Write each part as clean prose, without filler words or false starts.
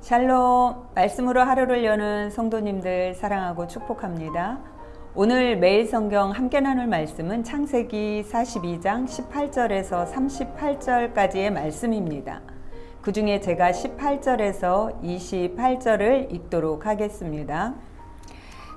샬롬, 말씀으로 하루를 여는 성도님들 사랑하고 축복합니다. 오늘 매일 성경 함께 나눌 말씀은 창세기 42장 18절에서 38절까지의 말씀입니다. 그 중에 제가 18절에서 28절을 읽도록 하겠습니다.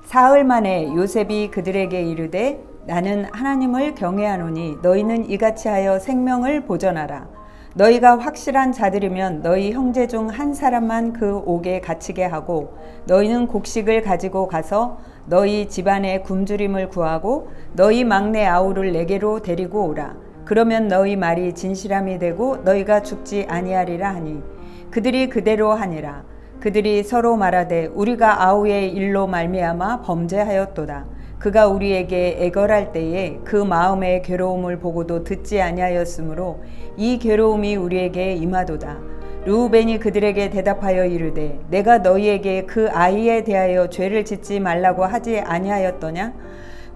사흘 만에 요셉이 그들에게 이르되 나는 하나님을 경외하노니 너희는 이같이 하여 생명을 보전하라. 너희가 확실한 자들이면 너희 형제 중 한 사람만 그 옥에 갇히게 하고 너희는 곡식을 가지고 가서 너희 집안의 굶주림을 구하고 너희 막내 아우를 내게로 데리고 오라. 그러면 너희 말이 진실함이 되고 너희가 죽지 아니하리라 하니 그들이 그대로 하니라. 그들이 서로 말하되 우리가 아우의 일로 말미암아 범죄하였도다. 그가 우리에게 애걸할 때에 그 마음의 괴로움을 보고도 듣지 아니하였으므로 이 괴로움이 우리에게 임하도다. 르우벤이 그들에게 대답하여 이르되 내가 너희에게 그 아이에 대하여 죄를 짓지 말라고 하지 아니하였더냐?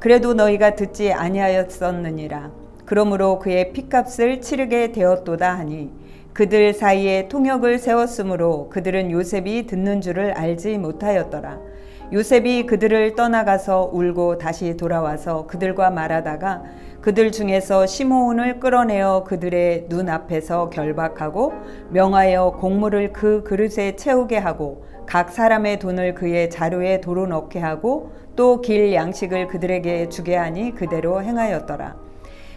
그래도 너희가 듣지 아니하였었느니라. 그러므로 그의 핏값을 치르게 되었도다 하니 그들 사이에 통역을 세웠으므로 그들은 요셉이 듣는 줄을 알지 못하였더라. 요셉이 그들을 떠나가서 울고 다시 돌아와서 그들과 말하다가 그들 중에서 시므온을 끌어내어 그들의 눈앞에서 결박하고 명하여 곡물을 그 그릇에 채우게 하고 각 사람의 돈을 그의 자루에 도로 넣게 하고 또 길 양식을 그들에게 주게 하니 그대로 행하였더라.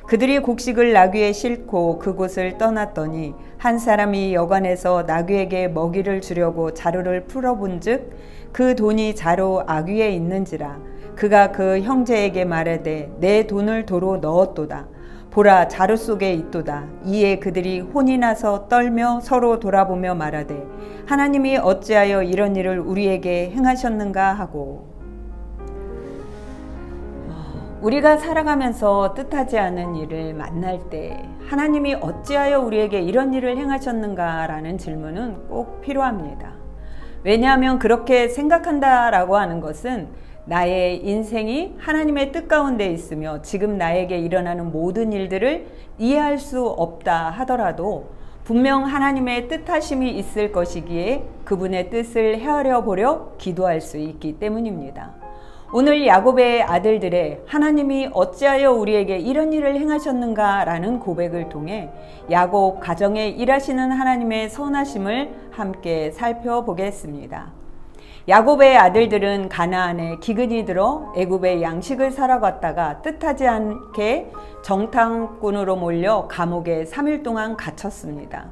그들이 곡식을 나귀에 싣고 그곳을 떠났더니 한 사람이 여관에서 나귀에게 먹이를 주려고 자루를 풀어본즉 그 돈이 자루 아귀에 있는지라. 그가 그 형제에게 말하되 내 돈을 도로 넣었도다. 보라, 자루 속에 있도다. 이에 그들이 혼이 나서 떨며 서로 돌아보며 말하되 하나님이 어찌하여 이런 일을 우리에게 행하셨는가 하고. 우리가 살아가면서 뜻하지 않은 일을 만날 때 하나님이 어찌하여 우리에게 이런 일을 행하셨는가 라는 질문은 꼭 필요합니다. 왜냐하면 그렇게 생각한다라고 하는 것은 나의 인생이 하나님의 뜻 가운데 있으며 지금 나에게 일어나는 모든 일들을 이해할 수 없다 하더라도 분명 하나님의 뜻하심이 있을 것이기에 그분의 뜻을 헤아려 보려 기도할 수 있기 때문입니다. 오늘 야곱의 아들들의 하나님이 어찌하여 우리에게 이런 일을 행하셨는가 라는 고백을 통해 야곱 가정에 일하시는 하나님의 선하심을 함께 살펴보겠습니다. 야곱의 아들들은 가나안에 기근이 들어 애굽의 양식을 사러 갔다가 뜻하지 않게 정탐꾼으로 몰려 감옥에 3일 동안 갇혔습니다.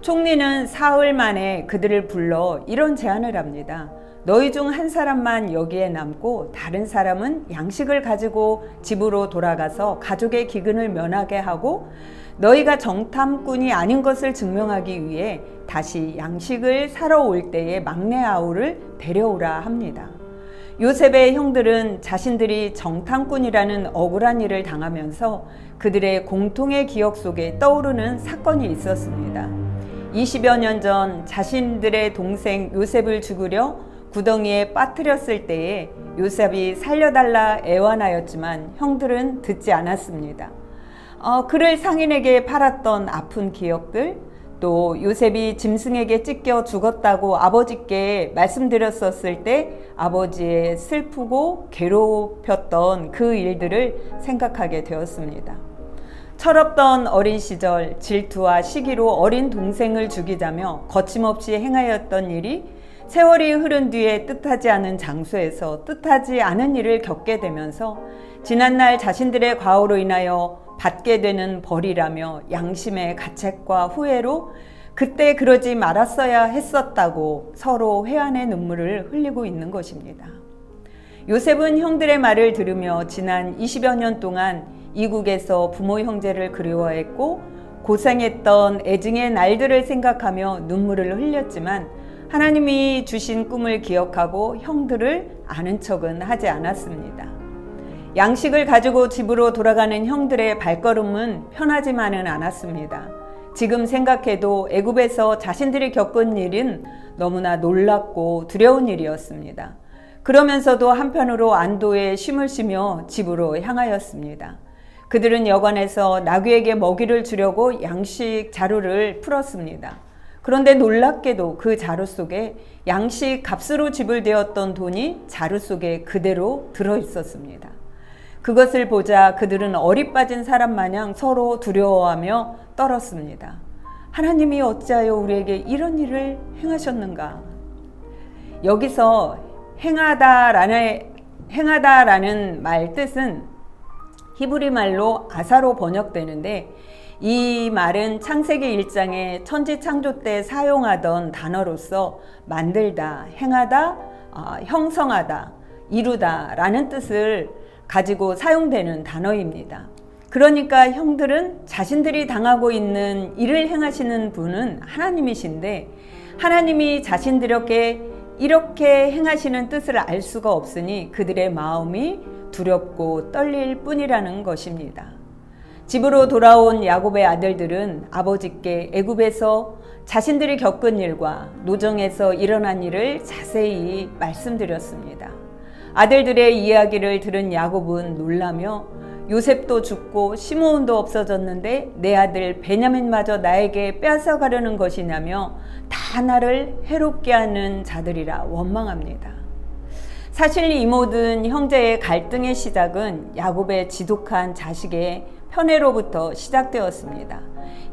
총리는 사흘 만에 그들을 불러 이런 제안을 합니다. 너희 중 한 사람만 여기에 남고 다른 사람은 양식을 가지고 집으로 돌아가서 가족의 기근을 면하게 하고 너희가 정탐꾼이 아닌 것을 증명하기 위해 다시 양식을 사러 올 때에 막내 아우를 데려오라 합니다. 요셉의 형들은 자신들이 정탐꾼이라는 억울한 일을 당하면서 그들의 공통의 기억 속에 떠오르는 사건이 있었습니다. 20여 년 전 자신들의 동생 요셉을 죽이려 구덩이에 빠뜨렸을 때에 요셉이 살려달라 애원하였지만 형들은 듣지 않았습니다. 그를 상인에게 팔았던 아픈 기억들, 또 요셉이 짐승에게 찢겨 죽었다고 아버지께 말씀드렸었을 때 아버지의 슬프고 괴롭혔던 그 일들을 생각하게 되었습니다. 철없던 어린 시절 질투와 시기로 어린 동생을 죽이자며 거침없이 행하였던 일이 세월이 흐른 뒤에 뜻하지 않은 장소에서 뜻하지 않은 일을 겪게 되면서 지난날 자신들의 과오로 인하여 받게 되는 벌이라며 양심의 가책과 후회로 그때 그러지 말았어야 했었다고 서로 회한의 눈물을 흘리고 있는 것입니다. 요셉은 형들의 말을 들으며 지난 20여 년 동안 이국에서 부모 형제를 그리워했고 고생했던 애증의 날들을 생각하며 눈물을 흘렸지만 하나님이 주신 꿈을 기억하고 형들을 아는 척은 하지 않았습니다. 양식을 가지고 집으로 돌아가는 형들의 발걸음은 편하지만은 않았습니다. 지금 생각해도 애굽에서 자신들이 겪은 일은 너무나 놀랍고 두려운 일이었습니다. 그러면서도 한편으로 안도의 쉼을 쉬며 집으로 향하였습니다. 그들은 여관에서 나귀에게 먹이를 주려고 양식 자루를 풀었습니다. 그런데 놀랍게도 그 자루 속에 양식 값으로 지불되었던 돈이 자루 속에 그대로 들어 있었습니다. 그것을 보자 그들은 어리 빠진 사람 마냥 서로 두려워하며 떨었습니다. 하나님이 어찌하여 우리에게 이런 일을 행하셨는가? 여기서 행하다라는 말 뜻은 히브리 말로 아사로 번역되는데, 이 말은 창세기 1장에 천지 창조 때 사용하던 단어로서 만들다, 행하다, 형성하다, 이루다 라는 뜻을 가지고 사용되는 단어입니다. 그러니까 형들은 자신들이 당하고 있는 일을 행하시는 분은 하나님이신데, 하나님이 자신들에게 이렇게 행하시는 뜻을 알 수가 없으니 그들의 마음이 두렵고 떨릴 뿐이라는 것입니다. 집으로 돌아온 야곱의 아들들은 아버지께 애굽에서 자신들이 겪은 일과 노정에서 일어난 일을 자세히 말씀드렸습니다. 아들들의 이야기를 들은 야곱은 놀라며 요셉도 죽고 시므온도 없어졌는데 내 아들 베냐민마저 나에게 빼앗아가려는 것이냐며 다 나를 해롭게 하는 자들이라 원망합니다. 사실 이 모든 형제의 갈등의 시작은 야곱의 지독한 자식의 편애로부터 시작되었습니다.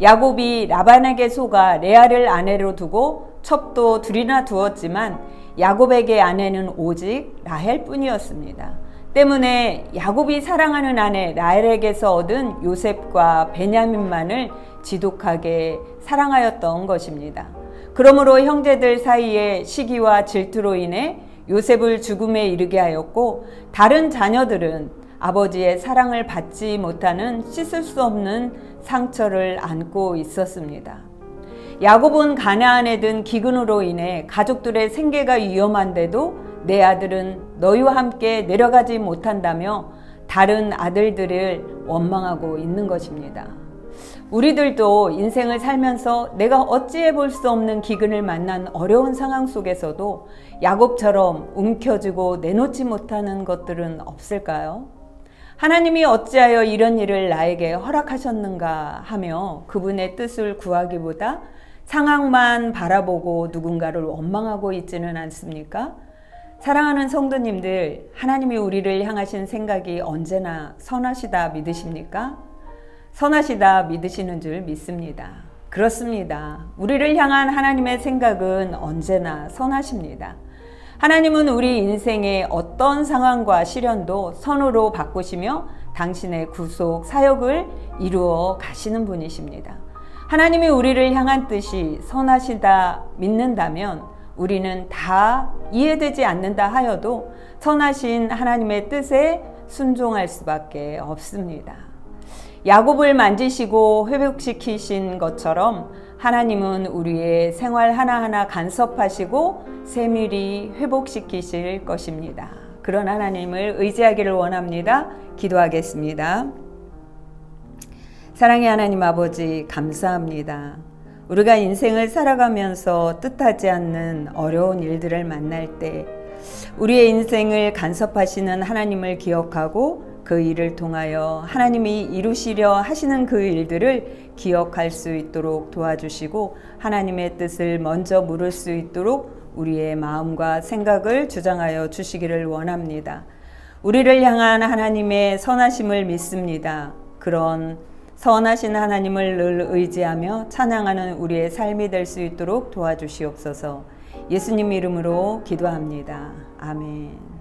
야곱이 라반에게 속아 레아를 아내로 두고 첩도 둘이나 두었지만 야곱에게 아내는 오직 라헬뿐이었습니다. 때문에 야곱이 사랑하는 아내 라헬에게서 얻은 요셉과 베냐민만을 지독하게 사랑하였던 것입니다. 그러므로 형제들 사이에 시기와 질투로 인해 요셉을 죽음에 이르게 하였고, 다른 자녀들은 아버지의 사랑을 받지 못하는 씻을 수 없는 상처를 안고 있었습니다. 야곱은 가나안에 든 기근으로 인해 가족들의 생계가 위험한데도 내 아들은 너희와 함께 내려가지 못한다며 다른 아들들을 원망하고 있는 것입니다. 우리들도 인생을 살면서 내가 어찌해 볼 수 없는 기근을 만난 어려운 상황 속에서도 야곱처럼 움켜쥐고 내놓지 못하는 것들은 없을까요? 하나님이 어찌하여 이런 일을 나에게 허락하셨는가 하며 그분의 뜻을 구하기보다 상황만 바라보고 누군가를 원망하고 있지는 않습니까? 사랑하는 성도님들, 하나님이 우리를 향하신 생각이 언제나 선하시다 믿으십니까? 선하시다 믿으시는 줄 믿습니다. 그렇습니다. 우리를 향한 하나님의 생각은 언제나 선하십니다. 하나님은 우리 인생의 어떤 상황과 시련도 선으로 바꾸시며 당신의 구속 사역을 이루어 가시는 분이십니다. 하나님이 우리를 향한 뜻이 선하시다 믿는다면 우리는 다 이해되지 않는다 하여도 선하신 하나님의 뜻에 순종할 수밖에 없습니다. 야곱을 만지시고 회복시키신 것처럼 하나님은 우리의 생활 하나하나 간섭하시고 세밀히 회복시키실 것입니다. 그런 하나님을 의지하기를 원합니다. 기도하겠습니다. 사랑의 하나님 아버지, 감사합니다. 우리가 인생을 살아가면서 뜻하지 않는 어려운 일들을 만날 때 우리의 인생을 간섭하시는 하나님을 기억하고 그 일을 통하여 하나님이 이루시려 하시는 그 일들을 기억할 수 있도록 도와주시고 하나님의 뜻을 먼저 물을 수 있도록 우리의 마음과 생각을 주장하여 주시기를 원합니다. 우리를 향한 하나님의 선하심을 믿습니다. 그런 선하신 하나님을 늘 의지하며 찬양하는 우리의 삶이 될 수 있도록 도와주시옵소서. 예수님 이름으로 기도합니다. 아멘.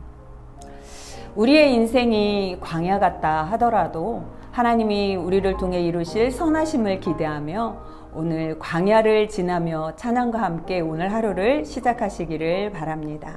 우리의 인생이 광야 같다 하더라도 하나님이 우리를 통해 이루실 선하심을 기대하며 오늘 광야를 지나며 찬양과 함께 오늘 하루를 시작하시기를 바랍니다.